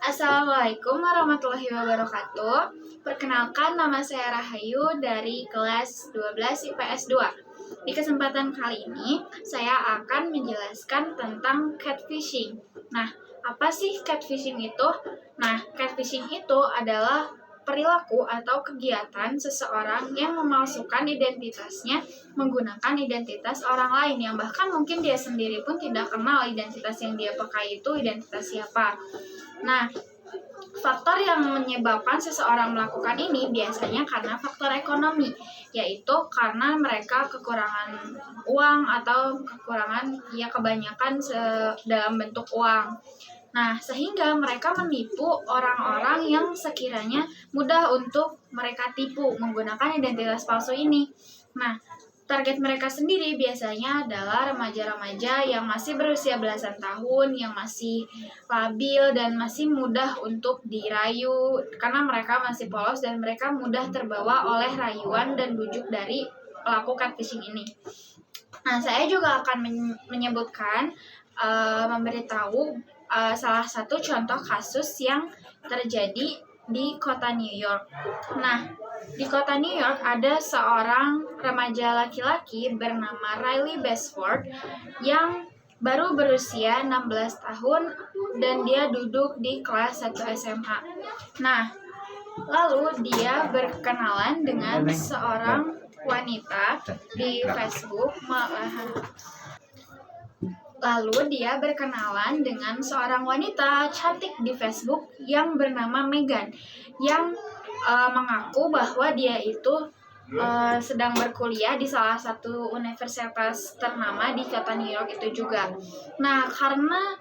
Assalamualaikum warahmatullahi wabarakatuh. Perkenalkan, nama saya Rahayu dari kelas 12 IPS 2. Di kesempatan kali ini, saya akan menjelaskan tentang catfishing. Nah, apa sih catfishing itu? Nah, catfishing itu adalah perilaku atau kegiatan seseorang yang memalsukan identitasnya menggunakan identitas orang lain yang bahkan mungkin dia sendiri pun tidak kenal identitas yang dia pakai itu identitas siapa. Nah, faktor yang menyebabkan seseorang melakukan ini biasanya karena faktor ekonomi, yaitu karena mereka kekurangan uang atau kekurangan kebanyakan dalam bentuk uang. Nah, sehingga mereka menipu orang-orang yang sekiranya mudah untuk mereka tipu menggunakan identitas palsu ini. Nah, target mereka sendiri biasanya adalah remaja-remaja yang masih berusia belasan tahun, yang masih labil dan masih mudah untuk dirayu karena mereka masih polos dan mereka mudah terbawa oleh rayuan dan bujuk dari pelaku catfishing ini. Nah, saya juga akan menyebutkan, memberitahu salah satu contoh kasus yang terjadi di kota New York. Nah, di kota New York ada seorang remaja laki-laki bernama Riley Basford yang baru berusia 16 tahun dan dia duduk di kelas 1 SMA. Nah, lalu dia berkenalan dengan seorang wanita di Facebook. Lalu dia berkenalan dengan seorang wanita cantik di Facebook yang bernama Megan, yang mengaku bahwa dia itu sedang berkuliah di salah satu universitas ternama di kota New York itu juga. Nah, karena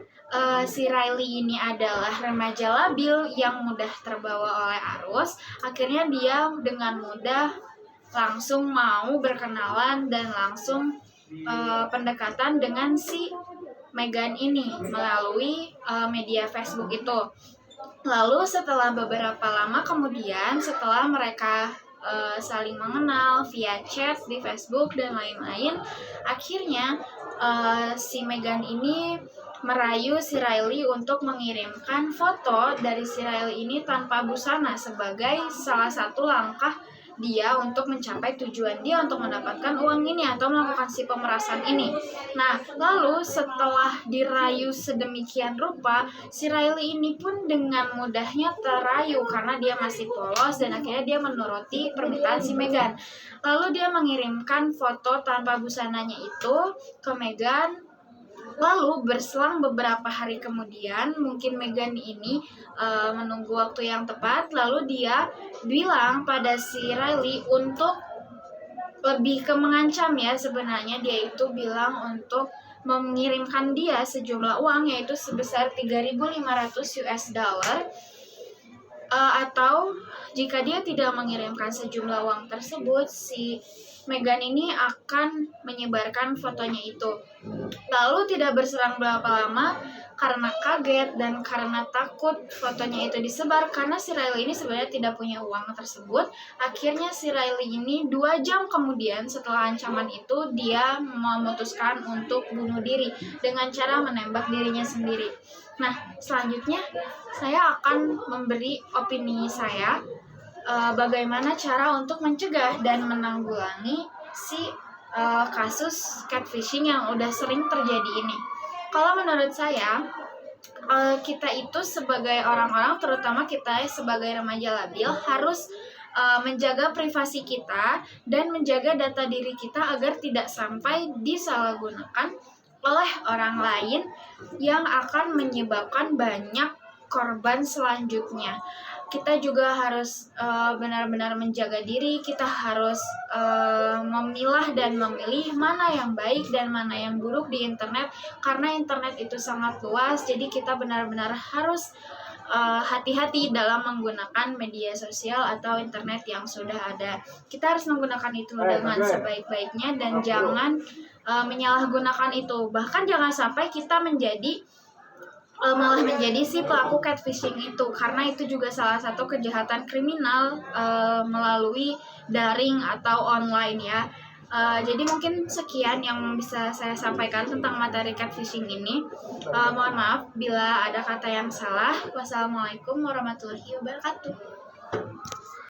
si Riley ini adalah remaja labil yang mudah terbawa oleh arus, akhirnya dia dengan mudah langsung mau berkenalan dan langsung pendekatan dengan si Megan ini melalui media Facebook itu. Lalu setelah beberapa lama kemudian, setelah mereka saling mengenal via chat di Facebook dan lain-lain, akhirnya si Megan ini merayu si Riley untuk mengirimkan foto dari si Riley ini tanpa busana sebagai salah satu langkah dia untuk mencapai tujuan dia untuk mendapatkan uang ini atau melakukan si pemerasan ini. Nah, lalu setelah dirayu sedemikian rupa, si Riley ini pun dengan mudahnya terayu karena dia masih polos dan akhirnya dia menuruti permintaan si Megan. Lalu dia mengirimkan foto tanpa busananya itu ke Megan. Lalu berselang beberapa hari kemudian, mungkin Megan ini menunggu waktu yang tepat, lalu dia bilang pada si Riley untuk lebih ke mengancam ya, sebenarnya dia itu bilang untuk mengirimkan dia sejumlah uang yaitu sebesar 3.500 US dollar, atau jika dia tidak mengirimkan sejumlah uang tersebut, si Megan ini akan menyebarkan fotonya itu. Lalu tidak berselang berapa lama, karena kaget dan karena takut fotonya itu disebar, karena si Riley ini sebenarnya tidak punya uang tersebut, akhirnya si Riley ini 2 jam kemudian setelah ancaman itu, dia memutuskan untuk bunuh diri dengan cara menembak dirinya sendiri. Nah, selanjutnya saya akan memberi opini saya bagaimana cara untuk mencegah dan menanggulangi si kasus catfishing yang udah sering terjadi ini. Kalau menurut saya, kita itu sebagai orang-orang, terutama kita sebagai remaja labil, harus menjaga privasi kita dan menjaga data diri kita agar tidak sampai disalahgunakan oleh orang lain yang akan menyebabkan banyak korban selanjutnya. Kita juga harus benar-benar menjaga diri, kita harus memilah dan memilih mana yang baik dan mana yang buruk di internet, karena internet itu sangat luas, jadi kita benar-benar harus hati-hati dalam menggunakan media sosial atau internet yang sudah ada. Kita harus menggunakan itu dengan sebaik-baiknya dan jangan menyalahgunakan itu. Bahkan jangan sampai kita malah menjadi si pelaku catfishing itu, karena itu juga salah satu kejahatan kriminal melalui daring atau online ya. Jadi mungkin sekian yang bisa saya sampaikan tentang materi catfishing ini. Mohon maaf bila ada kata yang salah. Wassalamualaikum warahmatullahi wabarakatuh.